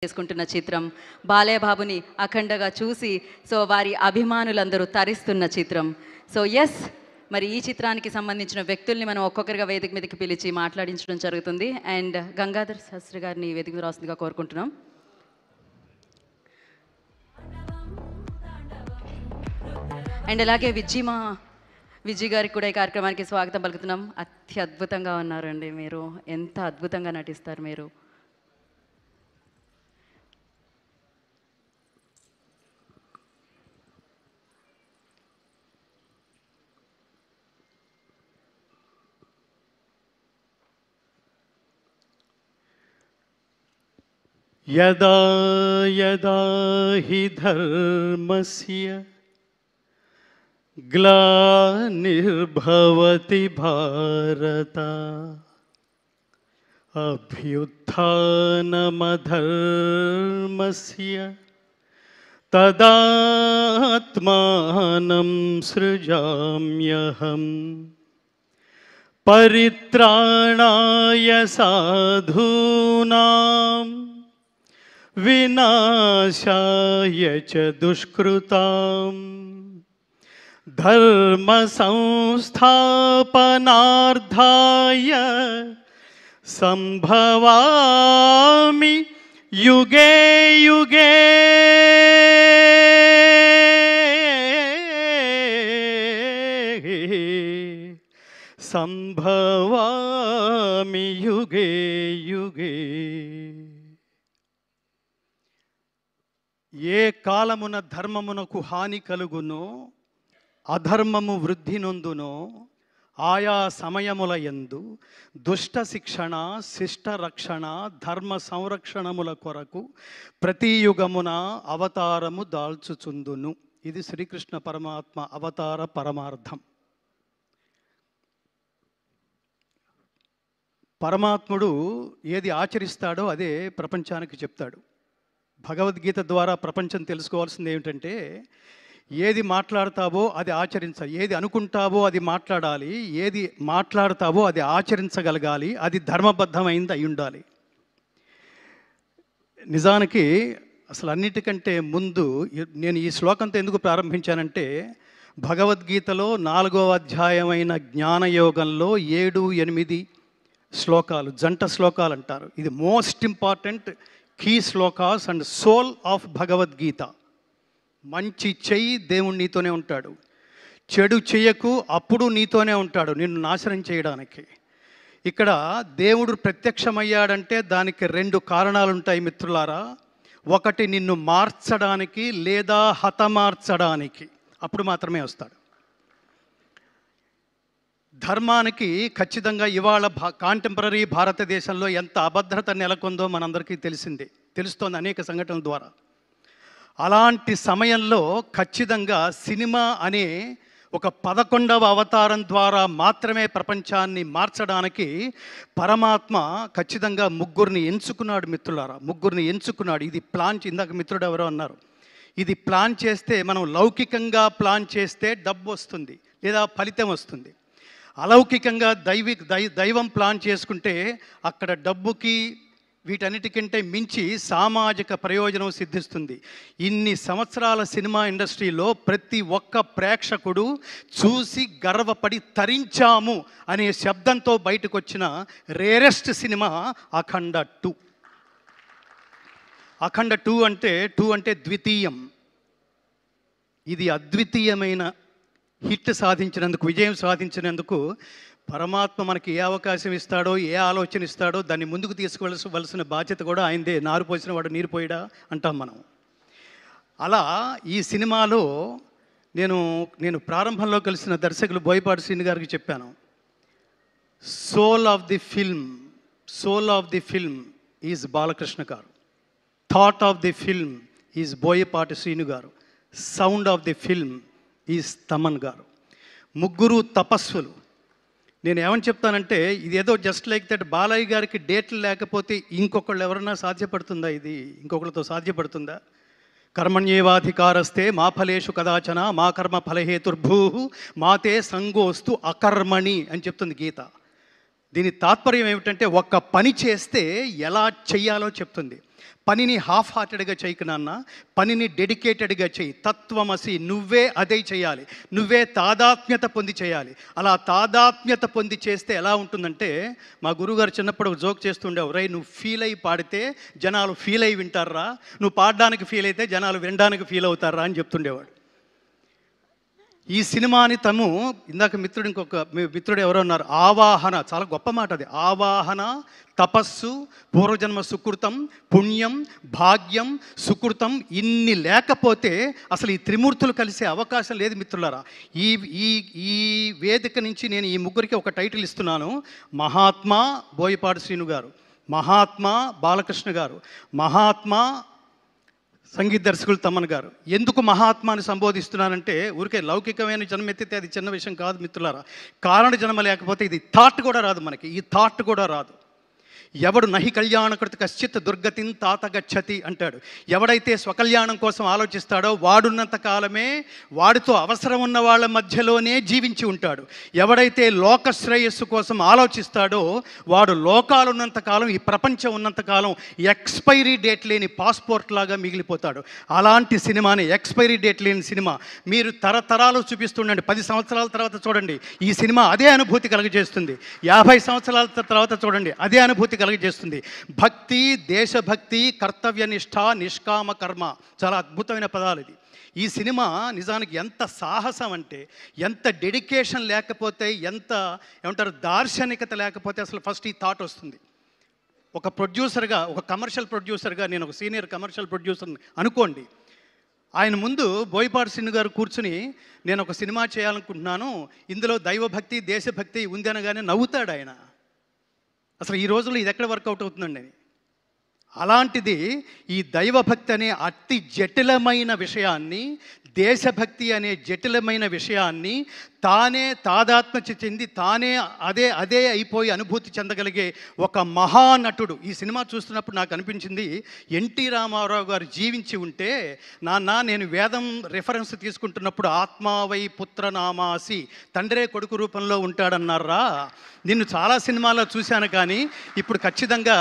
చేసుకుంటున్న చిత్రం. బాలయ్యబాబుని అఖండగా చూసి సో వారి అభిమానులందరూ తరిస్తున్న చిత్రం. సో ఎస్, మరి ఈ చిత్రానికి సంబంధించిన వ్యక్తుల్ని మనం ఒక్కొక్కరిగా వేదిక మీదకి పిలిచి మాట్లాడించడం జరుగుతుంది. అండ్ గంగాధర్ శాస్త్రి గారిని వేదిక మీద రాస్తుందిగా కోరుకుంటున్నాం. అండ్ అలాగే విజయ్ గారికి కూడా ఈ కార్యక్రమానికి స్వాగతం పలుకుతున్నాం. అత్యద్భుతంగా ఉన్నారండి మీరు, ఎంత అద్భుతంగా నటిస్తారు మీరు. यदा यदा हि धर्मस्य ग्लानिर्भवति भारत अभ्युत्थानमधर्मस्य तदात्मानं सृजाम्यहम् परित्राणाय साधूनां विनाशाय च दुष्कृतां धर्म संस्थापनार्थाय संभवामि युगे युगे संभवामि युगे युगे. ఏ కాలమున ధర్మమునకు హాని కలుగునో అధర్మము వృద్ధి నొందునో ఆయా సమయముల యందు దుష్ట శిక్షణ శిష్ట రక్షణ ధర్మ సంరక్షణముల కొరకు ప్రతి యుగమున అవతారము దాల్చుచుందును. ఇది శ్రీకృష్ణ పరమాత్మ అవతార పరమార్థం. పరమాత్ముడు ఏది ఆచరిస్తాడో అదే ప్రపంచానికి చెప్తాడు. భగవద్గీత ద్వారా ప్రపంచం తెలుసుకోవాల్సింది ఏమిటంటే, ఏది మాట్లాడతావో అది ఆచరించాలి, ఏది అనుకుంటావో అది మాట్లాడాలి, ఏది మాట్లాడతావో అది ఆచరించగలగాలి, అది ధర్మబద్ధమైంది అయి ఉండాలి. నిజానికి అసలు అన్నిటికంటే ముందు నేను ఈ శ్లోకంతో ఎందుకు ప్రారంభించానంటే, భగవద్గీతలో 4వ అధ్యాయమైన జ్ఞానయోగంలో 7, 8 శ్లోకాలు, జంట శ్లోకాలు అంటారు. ఇది most important key shlokas and soul of Bhagavad Gita. మంచి చెయ్యి, దేవుడు నీతోనే ఉంటాడు. చెడు చెయ్యకు, అప్పుడు నీతోనే ఉంటాడు నిన్ను నాశనం చేయడానికి. ఇక్కడ దేవుడు ప్రత్యక్షమయ్యాడంటే దానికి 2 కారణాలు ఉంటాయి మిత్రులారా. ఒకటి నిన్ను మార్చడానికి లేదా హతమార్చడానికి, అప్పుడు మాత్రమే వస్తాడు. ధర్మానికి ఖచ్చితంగా ఇవాళ కాంటెంపరీ భారతదేశంలో ఎంత అభద్రత నెలకొందో మనందరికీ తెలుస్తోంది అనేక సంఘటనల ద్వారా. అలాంటి సమయంలో ఖచ్చితంగా సినిమా అనే ఒక 11వ అవతారం ద్వారా మాత్రమే ప్రపంచాన్ని మార్చడానికి పరమాత్మ ఖచ్చితంగా 3 ఎంచుకున్నాడు మిత్రులారా. 3 ఎంచుకున్నాడు. ఇది ప్లాన్, ఇందాక మిత్రుడు ఎవరో అన్నారు, ఇది ప్లాన్ చేస్తే, మనం లౌకికంగా ప్లాన్ చేస్తే డబ్బు వస్తుంది లేదా ఫలితం వస్తుంది. అలౌకికంగా దైవం ప్లాన్ చేసుకుంటే అక్కడ డబ్బుకి వీటన్నిటికంటే మించి సామాజిక ప్రయోజనం సిద్ధిస్తుంది. ఇన్ని సంవత్సరాల సినిమా ఇండస్ట్రీలో ప్రతి ఒక్క ప్రేక్షకుడు చూసి గర్వపడి తరించాము అనే శబ్దంతో బయటకు వచ్చిన రేరెస్ట్ సినిమా అఖండ 2. అఖండ 2 అంటే ద్వితీయం. ఇది అద్వితీయమైన హిట్ సాధించినందుకు, విజయం సాధించినందుకు పరమాత్మ మనకి ఏ అవకాశం ఇస్తాడో, ఏ ఆలోచన ఇస్తాడో దాన్ని ముందుకు తీసుకువలసిన బాధ్యత కూడా ఆయనదే. నారు పోసిన వాడు నీరు పోయిడా అంటాం మనం. అలా ఈ సినిమాలో నేను ప్రారంభంలో కలిసిన దర్శకులు బోయపాటి శ్రీను గారికి చెప్పాను, soul of the film is Balakrishna గారు, thought of the film is Boyapati Srinu గారు, sound of the film is Thaman గారు. 3 తపస్సులు. నేను ఏమని చెప్తానంటే, ఇది ఏదో జస్ట్ లైక్ దట్ బాలయ్య గారికి డేట్లు లేకపోతే ఇంకొకళ్ళు ఎవరన్నా సాధ్యపడుతుందా? ఇది ఇంకొకళ్ళతో సాధ్యపడుతుందా? కర్మణ్యేవాధికారస్తే మా ఫలేషు కదాచన మా కర్మ ఫలహేతుర్భూ మాతే సంగోస్తు అకర్మణి అని చెప్తుంది గీత. దీని తాత్పర్యం ఏమిటంటే ఒక్క పని చేస్తే ఎలా చెయ్యాలో చెప్తుంది. పనిని హాఫ్ హార్టెడ్గా చేయకు నాన్న, పనిని డెడికేటెడ్గా చేయి. తత్వమసి, నువ్వే అదే చేయాలి, నువ్వే తాదాత్మ్యత పొంది చేయాలి. అలా తాదాత్మ్యత పొంది చేస్తే ఎలా ఉంటుందంటే, మా గురువుగారు చిన్నప్పుడు ఒక జోక్ చేస్తుండేవారు, రై నువ్వు ఫీల్ అయ్యి పాడితే జనాలు ఫీల్ అయ్యి వింటారా, నువ్వు పాడడానికి ఫీల్ అయితే జనాలు వినడానికి ఫీల్ అవుతారా అని చెప్తుండేవాడు. ఈ సినిమాని ఇందాక ఇంకొక మిత్రుడు ఎవరో ఉన్నారు, ఆవాహన, చాలా గొప్ప మాట అది. ఆవాహన, తపస్సు, పూర్వజన్మ సుకృతం, పుణ్యం, భాగ్యం, సుకృతం, ఇన్ని లేకపోతే అసలు ఈ త్రిమూర్తులు కలిసే అవకాశం లేదు మిత్రులారా. ఈ ఈ ఈ వేదిక నుంచి నేను ఈ ముగ్గురికి ఒక టైటిల్ ఇస్తున్నాను. మహాత్మా బోయపాటి శ్రీను గారు, మహాత్మా బాలకృష్ణ గారు, మహాత్మా సంగీత దర్శకులు తమ్మన్ గారు. ఎందుకు మహాత్మాని సంబోధిస్తున్నానంటే, ఊరికే లౌకికమైన జన్మ ఎత్తితే అది చిన్న విషయం కాదు మిత్రులారా. కారణ జన్మ లేకపోతే ఇది థాట్ కూడా రాదు, మనకి ఈ థాట్ కూడా రాదు. ఎవడు నహి కళ్యాణకృత కశ్చిత్ దుర్గతిన్ తాత గచ్చతి అంటాడు. ఎవడైతే స్వకల్యాణం కోసం ఆలోచిస్తాడో వాడున్నంత కాలమే వాడితో అవసరం ఉన్న వాళ్ళ మధ్యలోనే జీవించి ఉంటాడు. ఎవడైతే లోక శ్రేయస్సు కోసం ఆలోచిస్తాడో వాడు లోకాలున్నంత కాలం, ఈ ప్రపంచం ఉన్నంతకాలం ఎక్స్పైరీ డేట్ లేని పాస్పోర్ట్ లాగా మిగిలిపోతాడు. అలాంటి సినిమాని, ఎక్స్పైరీ డేట్ లేని సినిమా మీరు తరతరాలు చూపిస్తుండండి, 10 సంవత్సరాల తర్వాత చూడండి, ఈ సినిమా అదే అనుభూతి కలుగజేస్తుంది. 50 సంవత్సరాల తర్వాత చూడండి, అదే అనుభూతి కలుగజేస్తుంది. భక్తి, దేశభక్తి, కర్తవ్యనిష్ట, నిష్కామ కర్మ, చాలా అద్భుతమైన పదాలు ఇది. ఈ సినిమా నిజానికి ఎంత సాహసం అంటే, ఎంత డెడికేషన్ లేకపోతే, ఎంత ఏమంటారు దార్శనికత లేకపోతే అసలు ఫస్ట్ ఈ థాట్ వస్తుంది. ఒక ప్రొడ్యూసర్గా, ఒక కమర్షియల్ ప్రొడ్యూసర్గా, నేను ఒక సీనియర్ కమర్షియల్ ప్రొడ్యూసర్ని అనుకోండి, ఆయన ముందు బోయపాటి శ్రీను గారు కూర్చుని నేను ఒక సినిమా చేయాలనుకుంటున్నాను, ఇందులో దైవభక్తి, దేశభక్తి ఉంది అనగానే నవ్వుతాడు ఆయన. అసలు ఈ రోజుల్లో ఇది ఎక్కడ వర్కౌట్ అవుతుందండి? అలాంటిది ఈ దైవభక్తి అనే అతి జటిలమైన విషయాన్ని, దేశభక్తి అనే జటిలమైన విషయాన్ని తానే తాదాత్మ్య చెంది తానే అదే అయిపోయి అనుభూతి చెందగలిగే ఒక మహానటుడు. ఈ సినిమా చూస్తున్నప్పుడు నాకు అనిపించింది, ఎన్టీ రామారావు గారు జీవించి ఉంటే, నాన్న నేను వేదం రిఫరెన్స్ తీసుకుంటున్నప్పుడు ఆత్మావై పుత్రనామాసి, తండ్రే కొడుకు రూపంలో ఉంటాడన్నారా, నిన్ను చాలా సినిమాల్లో చూశాను కానీ ఇప్పుడు ఖచ్చితంగా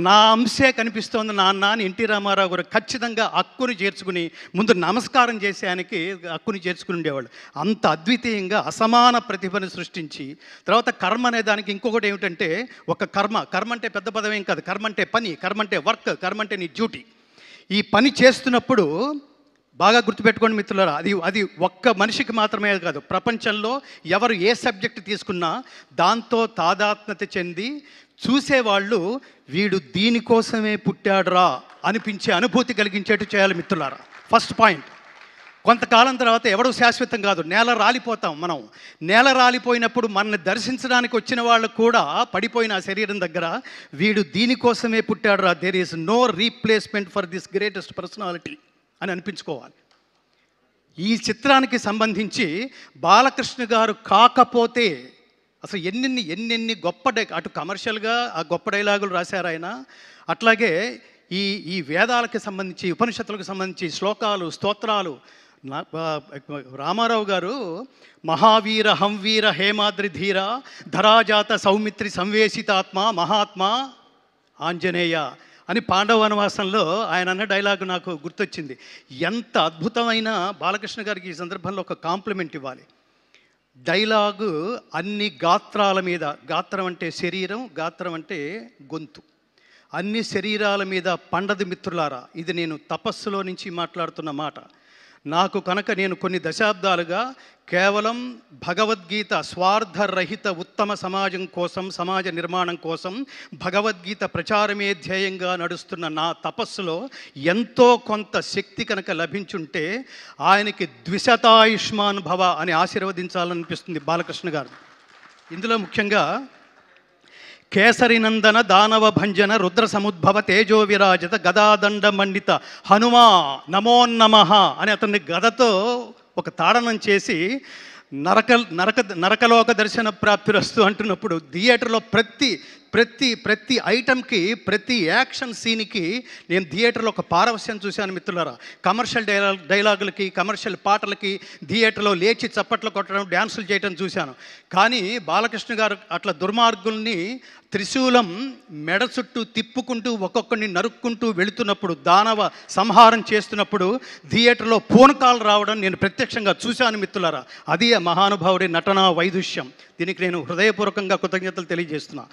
నా అంశే కనిపిస్తోంది నాన్న అని ఎన్టీ రామారావు గారు ఖచ్చితంగా హక్కుని చేర్చుకుని ముందు నమస్కారం చేసేయానికి హక్కుని చేర్చుకుని ఉండేవాళ్ళు. అంత అద్వితీయంగా అసమాన ప్రతిభను సృష్టించి, తర్వాత కర్మ అనే దానికి ఇంకొకటి ఏమిటంటే, ఒక కర్మ అంటే పెద్ద పదం ఏం కాదు, కర్మ అంటే పని, కర్మ అంటే వర్క్, కర్మ అంటే నీ డ్యూటీ. ఈ పని చేస్తున్నప్పుడు బాగా గుర్తుపెట్టుకోండి మిత్రులారా, అది ఒక్క మనిషికి మాత్రమే కాదు, ప్రపంచంలో ఎవరు ఏ సబ్జెక్ట్ తీసుకున్నా దాంతో తాదాత్మ్యత చెంది చూసేవాళ్ళు వీడు దీనికోసమే పుట్టాడురా అనిపించే అనుభూతి కలిగించేట్టు చేయాలి మిత్రులారా. First point. కొంతకాలం తర్వాత ఎవడూ శాశ్వతం కాదు, నేల రాలిపోతాం మనం. నేల రాలిపోయినప్పుడు మనల్ని దర్శించడానికి వచ్చిన వాళ్ళు కూడా పడిపోయిన ఆ శరీరం దగ్గర వీడు దీనికోసమే పుట్టాడురా, there is no replacement for this greatest personality అని అనిపించుకోవాలి. ఈ చిత్రానికి సంబంధించి బాలకృష్ణ గారు కాకపోతే అసలు ఎన్నెన్ని గొప్ప అటు కమర్షియల్గా ఆ గొప్ప డైలాగులు రాశారు ఆయన. అట్లాగే ఈ వేదాలకు సంబంధించి, ఉపనిషత్తులకు సంబంధించి శ్లోకాలు, స్తోత్రాలు. రామారావు గారు మహావీర హంవీర హేమాద్రి ధీర ధరాజాత సౌమిత్రి సంవేశితాత్మ మహాత్మా ఆంజనేయ అని పాండవ వనవాసంలో ఆయన అన్న డైలాగు నాకు గుర్తొచ్చింది. ఎంత అద్భుతమైన, బాలకృష్ణ గారికి ఈ సందర్భంలో ఒక కాంప్లిమెంట్ ఇవ్వాలి. డైలాగు అన్ని గాత్రాల మీద, గాత్రం అంటే శరీరం, గాత్రం అంటే గొంతు, అన్ని శరీరాల మీద పండదు మిత్రులారా. ఇది నేను తపస్సులో నుంచి మాట్లాడుతున్న మాట. నాకు కనుక నేను కొన్ని దశాబ్దాలుగా కేవలం భగవద్గీత స్వార్థరహిత ఉత్తమ సమాజం కోసం, సమాజ నిర్మాణం కోసం భగవద్గీత ప్రచారమే ధ్యేయంగా నడుస్తున్న నా తపస్సులో ఎంతో కొంత శక్తి కనుక లభించుంటే ఆయనకి ద్విశతాయుష్మాన్ భవ అని ఆశీర్వదించాలనిపిస్తుంది బాలకృష్ణ గారు. ఇందులో ముఖ్యంగా కేసరినందన దానవ భంజన రుద్ర సముద్భవ తేజో విరాజిత గదాదండ మండిత హనుమా నమోన్నమః అని అతన్ని గదతో ఒక తాడనం చేసి నరకలోక దర్శన ప్రాప్తిరస్తు అంటున్నప్పుడు థియేటర్లో ప్రతి ఐటమ్కి, ప్రతి యాక్షన్ సీన్కి నేను థియేటర్లో ఒక పారవస్యం చూశాను మిత్రులారా. కమర్షియల్ డైలాగులకి, కమర్షియల్ పాటలకి థియేటర్లో లేచి చప్పట్లు కొట్టడం, డ్యాన్సులు చేయడం చూశాను. కానీ బాలకృష్ణ గారు అట్లా దుర్మార్గుల్ని త్రిశూలం మెడ చుట్టూ తిప్పుకుంటూ ఒక్కొక్కడిని నరుక్కుంటూ వెళుతున్నప్పుడు, దానవ సంహారం చేస్తున్నప్పుడు థియేటర్లో పూనకాలు రావడం నేను ప్రత్యక్షంగా చూశాను మిత్రులారా. అది ఆ మహానుభావుడి నటనా వైదుష్యం. దీనికి నేను హృదయపూర్వకంగా కృతజ్ఞతలు తెలియజేస్తున్నా.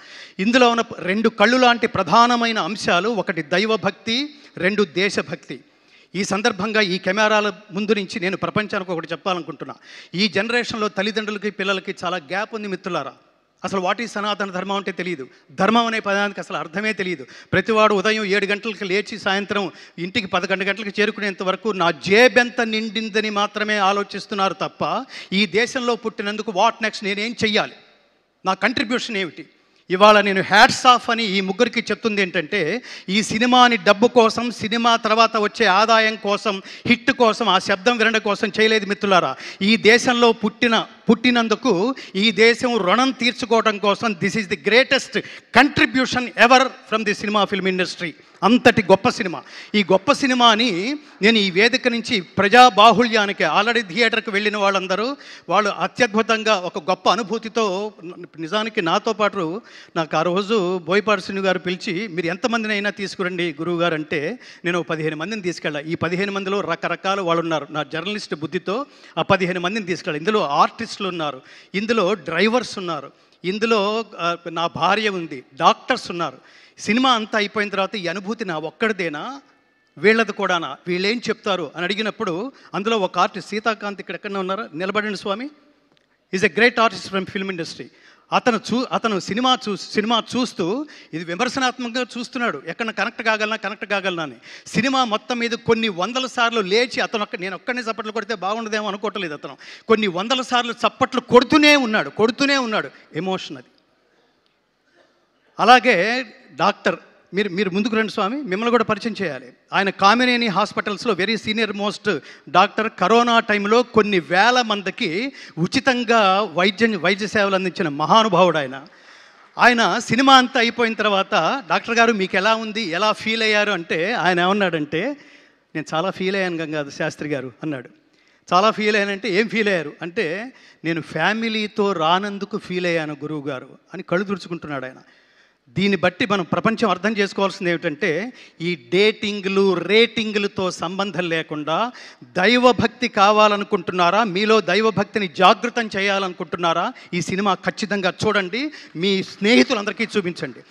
ఇందులో ఉన్న 2 కళ్ళు లాంటి ప్రధానమైన అంశాలు, ఒకటి దైవభక్తి, 2 దేశభక్తి. ఈ సందర్భంగా ఈ కెమెరాల ముందు నుంచి నేను ప్రపంచానికి ఒకటి చెప్పాలనుకుంటున్నా. ఈ జనరేషన్లో తల్లిదండ్రులకి పిల్లలకి చాలా గ్యాప్ ఉంది మిత్రులారా. అసలు వాటి సనాతన ధర్మం అంటే తెలియదు. ధర్మం అనే పదానికి అసలు అర్థమే తెలియదు. ప్రతివాడు ఉదయం 7 గంటలకు లేచి సాయంత్రం ఇంటికి 11 గంటలకు చేరుకునేంత వరకు నా జేబెంత నిండిందని మాత్రమే ఆలోచిస్తున్నారు తప్ప, ఈ దేశంలో పుట్టినందుకు వాట్ నెక్స్ట్, నేనేం చెయ్యాలి, నా కంట్రిబ్యూషన్ ఏమిటి. ఇవాళ నేను హ్యాట్స్ ఆఫ్ అని ఈ ముగ్గురికి చెప్తుంది ఏంటంటే, ఈ సినిమాని డబ్బు కోసం, సినిమా తర్వాత వచ్చే ఆదాయం కోసం, హిట్ కోసం, ఆ శబ్దం వినడం కోసం చేయలేదు మిత్రులారా. ఈ దేశంలో పుట్టినందుకు ఈ దేశం రుణం తీర్చుకోవడం కోసం this is the greatest contribution ever from the cinema film industry. అంతటి గొప్ప సినిమా. ఈ గొప్ప సినిమాని నేను ఈ వేదిక నుంచి ప్రజాబాహుళ్యానికి, ఆల్రెడీ థియేటర్కి వెళ్ళిన వాళ్ళందరూ వాళ్ళు అత్యద్భుతంగా ఒక గొప్ప అనుభూతితో, నిజానికి నాతో పాటు నాకు ఆ రోజు బోయపాటి శ్రీను గారు పిలిచి, మీరు ఎంతమందిని అయినా తీసుకురండి గురువు గారు అంటే, నేను 15 మందిని తీసుకెళ్ళా. ఈ 15 మందిలో రకరకాల వాళ్ళు ఉన్నారు. నా జర్నలిస్ట్ బుద్ధితో ఆ 15 మందిని తీసుకెళ్ళా. ఇందులో ఆర్టిస్టులు ఉన్నారు, ఇందులో డ్రైవర్స్ ఉన్నారు, ఇందులో నా భార్య ఉంది, డాక్టర్స్ ఉన్నారు. సినిమా అంతా అయిపోయిన తర్వాత ఈ అనుభూతి నా ఒక్కడిదేనా, వీళ్ళది కూడానా, వీళ్ళేం చెప్తారు అని అడిగినప్పుడు, అందులో ఒక ఆర్టిస్ట్ సీతాకాంత్ ఇక్కడ ఎక్కడ ఉన్నారో నిలబడిన స్వామి, is a great artist from film industry. అతను సినిమా చూస్తూ ఇది విమర్శనాత్మకంగా చూస్తున్నాడు, ఎక్కడ కనెక్ట్ కాగలనా అని. సినిమా మొత్తం మీద కొన్ని 100 సార్లు లేచి నేను ఒక్కడిని చప్పట్లు కొడితే బాగుండదేమో అనుకోవట్లేదు. అతను కొన్ని 100 సార్లు చప్పట్లు కొడుతూనే ఉన్నాడు. ఎమోషన్ అది. అలాగే డాక్టర్, మీరు ముందుకు రండి స్వామి, మిమ్మల్ని కూడా పరిచయం చేయాలి. ఆయన కామినేని హాస్పిటల్స్లో very senior most doctor. Corona టైంలో కొన్ని వేల మందికి ఉచితంగా వైద్య సేవలు అందించిన మహానుభావుడు ఆయన సినిమా అంతా అయిపోయిన తర్వాత, డాక్టర్ గారు మీకు ఎలా ఉంది, ఎలా ఫీల్ అయ్యారు అంటే, ఆయన ఏమన్నాడంటే, నేను చాలా ఫీల్ అయ్యాను గంగాధర్ శాస్త్రి గారు అన్నాడు. చాలా ఫీల్ అయ్యానంటే, ఏం ఫీల్ అయ్యారు అంటే, నేను ఫ్యామిలీతో రానందుకు ఫీల్ అయ్యాను గురువు గారు అని కళ్ళు తుడుచుకుంటున్నాడు ఆయన. దీన్ని బట్టి మనం ప్రపంచం అర్థం చేసుకోవాల్సింది ఏమిటంటే, ఈ డేటింగ్లు, రేటింగ్లతో సంబంధం లేకుండా దైవభక్తి కావాలనుకుంటున్నారా, మీలో దైవభక్తిని జాగృతం చేయాలనుకుంటున్నారా, ఈ సినిమా ఖచ్చితంగా చూడండి, మీ స్నేహితులందరికీ చూపించండి.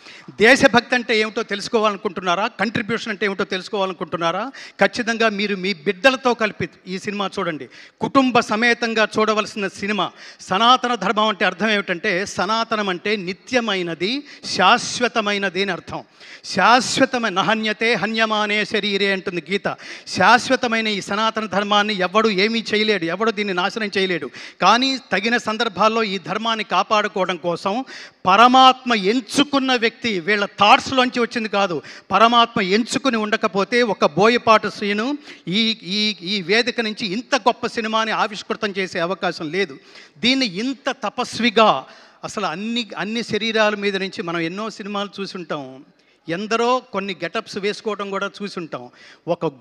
దేశభక్తి అంటే ఏమిటో తెలుసుకోవాలనుకుంటున్నారా, కంట్రిబ్యూషన్ అంటే ఏమిటో తెలుసుకోవాలనుకుంటున్నారా, ఖచ్చితంగా మీరు మీ బిడ్డలతో కలిపి ఈ సినిమా చూడండి. కుటుంబ సమేతంగా చూడవలసిన సినిమా. సనాతన ధర్మం అంటే అర్థం ఏమిటంటే, సనాతనం అంటే నిత్యమైనది, శాశ్వతమైనది అని అర్థం. శాశ్వతమైన నహన్యతే హన్యమానే శరీరే అంటుంది గీత. శాశ్వతమైన ఈ సనాతన ధర్మాన్ని ఎవడు ఏమీ చేయలేడు, ఎవడు దీన్ని నాశనం చేయలేడు. కానీ తగిన సందర్భాల్లో ఈ ధర్మాన్ని కాపాడుకోవడం కోసం పరమాత్మ ఎంచుకున్న వ్యక్తి, వీళ్ళ థాట్స్లోంచి వచ్చింది కాదు, పరమాత్మ ఎంచుకుని ఉండకపోతే ఒక బోయపాటి శ్రీను ఈ వేదిక నుంచి ఇంత గొప్ప సినిమాని ఆవిష్కృతం చేసే అవకాశం లేదు. దీన్ని ఇంత తపస్విగా, అసలు అన్ని శరీరాల మీద నుంచి మనం ఎన్నో సినిమాలు చూసుంటాం, ఎందరో కొన్ని గెటప్స్ వేసుకోవడం కూడా చూసుంటాం. ఒక